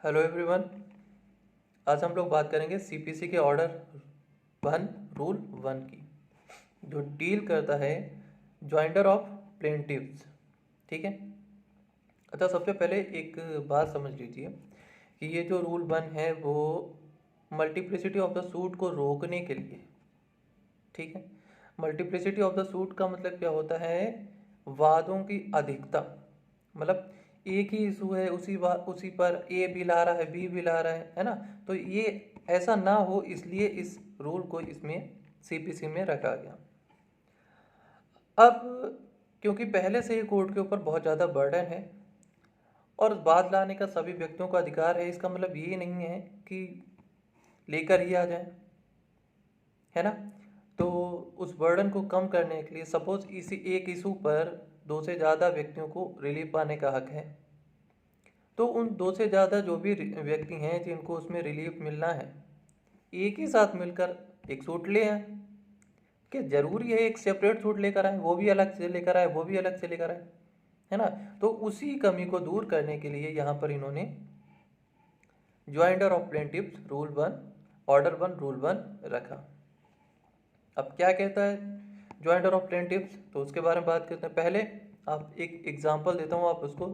Hello everyone. आज हम लोग बात करेंगे सीपीसी के ऑर्डर 1 रूल 1 की, जो डील करता है ज्वाइंटर ऑफ प्लेंटिव्स। ठीक है। अच्छा, सबसे पहले एक बात समझ लीजिए कि ये जो रूल 1 है वो मल्टीप्लिसिटी ऑफ द सूट को रोकने के लिए। ठीक है। मल्टीप्लिसिटी ऑफ द सूट का मतलब क्या होता है? वादों की अधिकता। मतलब एक ही इशू है, उसी पर ए भी ला रहा है, बी भी ला रहा है ना। तो ये ऐसा ना हो, इसलिए इस रूल को इसमें सीपीसी में रखा गया। अब क्योंकि पहले से ही कोर्ट के ऊपर बहुत ज़्यादा बर्डन है और वाद लाने का सभी व्यक्तियों का अधिकार है, इसका मतलब ये नहीं है कि लेकर ही आ जाए, है ना। तो उस बर्डन को कम करने के लिए सपोज इसी एक इशू पर दो से ज़्यादा व्यक्तियों को रिलीफ पाने का हक है, तो उन दो से ज़्यादा जो भी व्यक्ति हैं जिनको उसमें रिलीफ मिलना है, एक ही साथ मिलकर एक सूट ले आए। कि जरूरी है एक सेपरेट सूट लेकर आए, वो भी अलग से लेकर आए, वो भी अलग से लेकर आए, है ना। तो उसी कमी को दूर करने के लिए यहाँ पर इन्होंने joinder of plaintiffs rule 1 order 1 rule 1 रखा। अब क्या कहता है ज्वाइंटर ऑफ प्लेंटिव्स, तो उसके बारे में बात करते हैं। पहले आप एक एग्जांपल देता हूँ, आप उसको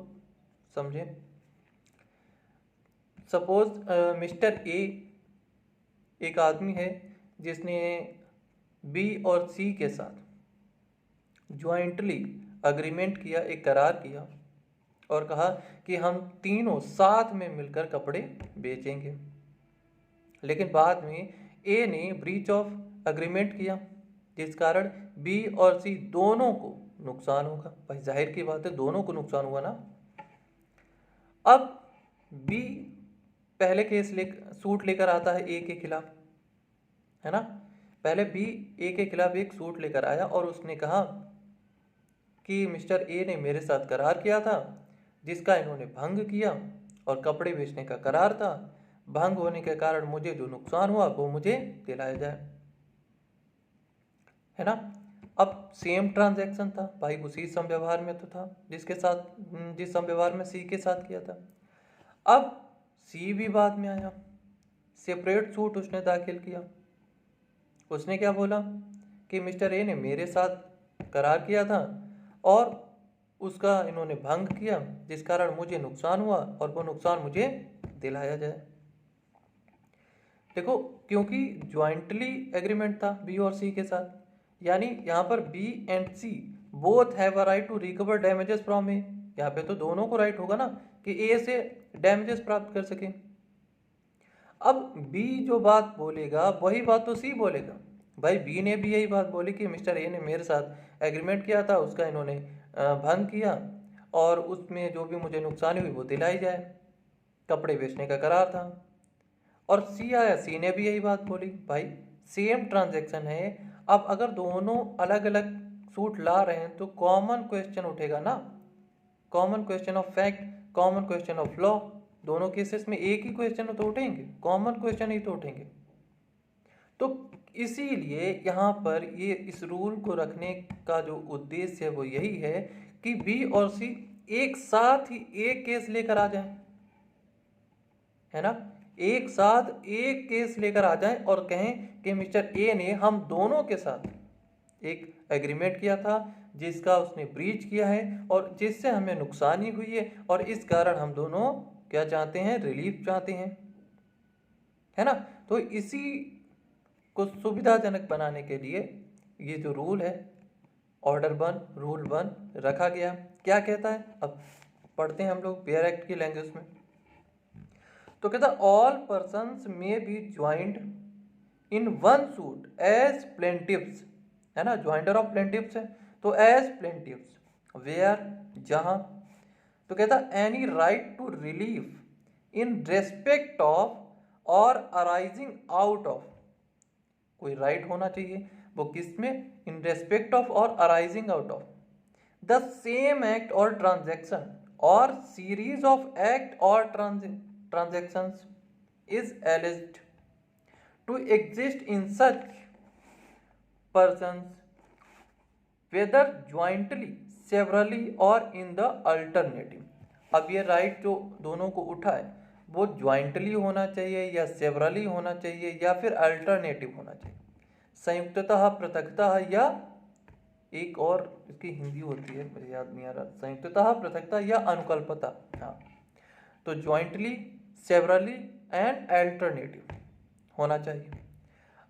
समझें। सपोज मिस्टर ए एक आदमी है जिसने बी और सी के साथ ज्वाइंटली अग्रीमेंट किया, एक करार किया और कहा कि हम तीनों साथ में मिलकर कपड़े बेचेंगे। लेकिन बाद में ए ने ब्रीच ऑफ अग्रीमेंट किया, जिस कारण बी और सी दोनों को नुकसान होगा। भाई जाहिर की बात है, दोनों को नुकसान हुआ ना। अब बी पहले सूट लेकर आता है ए के खिलाफ, है ना। पहले बी ए के खिलाफ एक सूट लेकर आया और उसने कहा कि मिस्टर ए ने मेरे साथ करार किया था जिसका इन्होंने भंग किया, और कपड़े बेचने का करार था, भंग होने के कारण मुझे जो नुकसान हुआ वो मुझे दिलाया जाए, है ना। अब सेम ट्रांजैक्शन था भाई, उसी समव्यवहार में तो था जिस समव्यवहार में सी के साथ किया था। अब सी भी बाद में आया, सेपरेट सूट उसने दाखिल किया। उसने क्या बोला कि मिस्टर ए ने मेरे साथ करार किया था और उसका इन्होंने भंग किया, जिस कारण मुझे नुकसान हुआ और वो नुकसान मुझे दिलाया जाए। देखो, क्योंकि ज्वाइंटली एग्रीमेंट था बी और सी के साथ, यानी यहाँ पर B and C both have a right to recover damages from A. यहाँ पे तो दोनों को राइट होगा ना कि ए से डैमेजेस प्राप्त कर सके। अब बी जो बात बोलेगा वही बात तो सी बोलेगा। भाई बी ने भी यही बात बोली कि मिस्टर ए ने मेरे साथ एग्रीमेंट किया था, उसका इन्होंने भंग किया और उसमें जो भी मुझे नुकसान हुई वो दिलाई जाए, कपड़े बेचने का करार था। और सी आया, सी ने भी यही बात बोली। भाई सेम ट्रांजैक्शन है। अब अगर दोनों अलग अलग सूट ला रहे हैं तो कॉमन क्वेश्चन उठेगा ना, common question of fact, common question of law. दोनों केसेस में एक ही क्वेश्चन तो उठेंगे, कॉमन क्वेश्चन ही तो उठेंगे। तो इसीलिए यहाँ पर ये इस रूल को रखने का जो उद्देश्य है वो यही है कि बी और सी एक साथ ही एक केस लेकर आ जाए, है ना। एक साथ एक केस लेकर आ जाए और कहें कि मिस्टर ए ने हम दोनों के साथ एक एग्रीमेंट किया था जिसका उसने ब्रीच किया है और जिससे हमें नुकसानी हुई है, और इस कारण हम दोनों क्या चाहते हैं, रिलीफ चाहते हैं, है ना। तो इसी को सुविधाजनक बनाने के लिए ये जो रूल है ऑर्डर 1 रूल 1 रखा गया। क्या कहता है, अब पढ़ते हैं हम लोग बेयर एक्ट की लैंग्वेज में। तो कहता all persons may be joined in one suit as plaintiffs, है ना, ज्वाइंटर ऑफ प्लेंटिव्स है तो एज प्लेंटिव्स वेयर, जहां। तो कहता any right to relief in respect of or arising out of, कोई राइट होना चाहिए, वो किस में, in respect of or arising out of the same act or transaction or series of act or transactions is alleged to exist in such persons whether jointly, severally or in the alternative। अब ये right जो दोनों को उठा है वो jointly होना चाहिए या सेवरली होना चाहिए या फिर अल्टरनेटिव होना चाहिए, संयुक्ततः, पृथकतः, या एक और इसकी हिंदी होती है मुझे याद नहीं आ रहा, संयुक्ततः, पृथकतः या अनुकल्पतः। हाँ, तो ज्वाइंटली, सेवरली एंड अल्टरनेटिव होना चाहिए।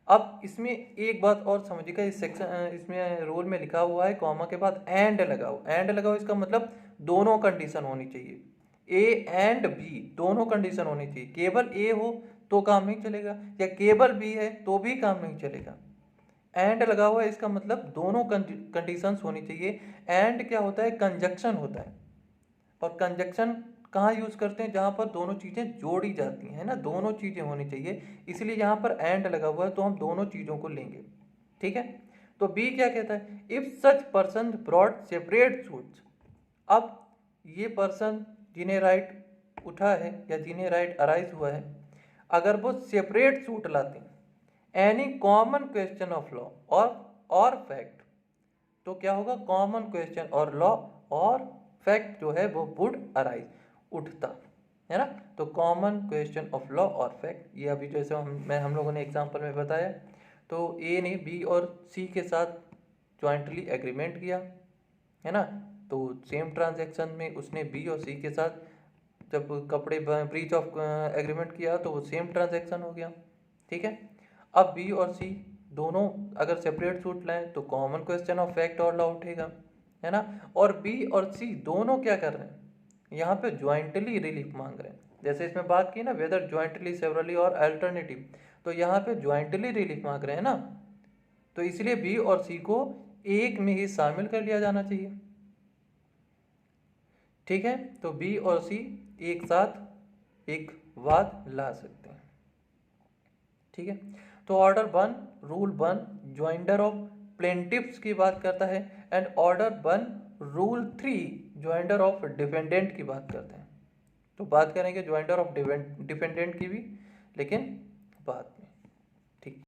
अब इसमें एक बात और समझिएगा, इस सेक्शन इसमें रूल में लिखा हुआ है कॉमा के बाद एंड लगाओ। एंड लगाओ इसका मतलब दोनों कंडीशन होनी चाहिए, ए एंड बी दोनों कंडीशन होनी चाहिए। केवल ए हो तो काम नहीं चलेगा, या केवल बी है तो भी काम नहीं चलेगा। एंड लगा हुआ है इसका मतलब दोनों कंडीशंस होनी चाहिए। एंड क्या होता है, कंजक्शन होता है, और कंजक्शन कहाँ यूज करते हैं, जहां पर दोनों चीजें जोड़ी जाती हैं, है ना, दोनों चीजें होनी चाहिए, इसलिए यहाँ पर एंड लगा हुआ है तो हम दोनों चीजों को लेंगे। ठीक है, तो बी क्या कहता है, if such person brought separate suits. अब ये पर्सन जिन्हें राइट उठा है या जिन्हें राइट अराइज हुआ है, अगर वो सेपरेट सूट लाते हैं any common question of law और फैक्ट, तो क्या होगा, कॉमन क्वेश्चन और लॉ और फैक्ट जो है वो वुड अराइज, उठता है ना। तो कॉमन क्वेश्चन ऑफ लॉ और फैक्ट, ये अभी जैसे हम लोगों ने एग्जांपल में बताया, तो ए ने बी और सी के साथ ज्वाइंटली एग्रीमेंट किया, है ना, तो सेम ट्रांजैक्शन में उसने बी और सी के साथ जब कपड़े ब्रीच ऑफ एग्रीमेंट किया तो वो सेम ट्रांजैक्शन हो गया। ठीक है, अब बी और सी दोनों अगर सेपरेट सूट लाएं तो कॉमन क्वेश्चन ऑफ फैक्ट और लॉ उठेगा, है ना। और बी और सी दोनों क्या कर रहे हैं, यहाँ पे ज्वाइंटली रिलीफ मांग रहे हैं। जैसे इसमें बात की ना वेदर ज्वाइंटली, सेवरली और अल्टरनेटिव, तो यहाँ पे ज्वाइंटली रिलीफ मांग रहे हैं ना, तो इसलिए बी और सी को एक में ही शामिल कर लिया जाना चाहिए। ठीक है, तो बी और सी एक साथ एक वाद ला सकते हैं। ठीक है, तो order 1 rule 1 joinder of plaintiffs की बात करता है, and order 1 rule 3 joinder of defendant की बात करते हैं। तो बात करेंगे ज्वाइंडर ऑफ डिफेंडेंट की भी, लेकिन बाद में। ठीक।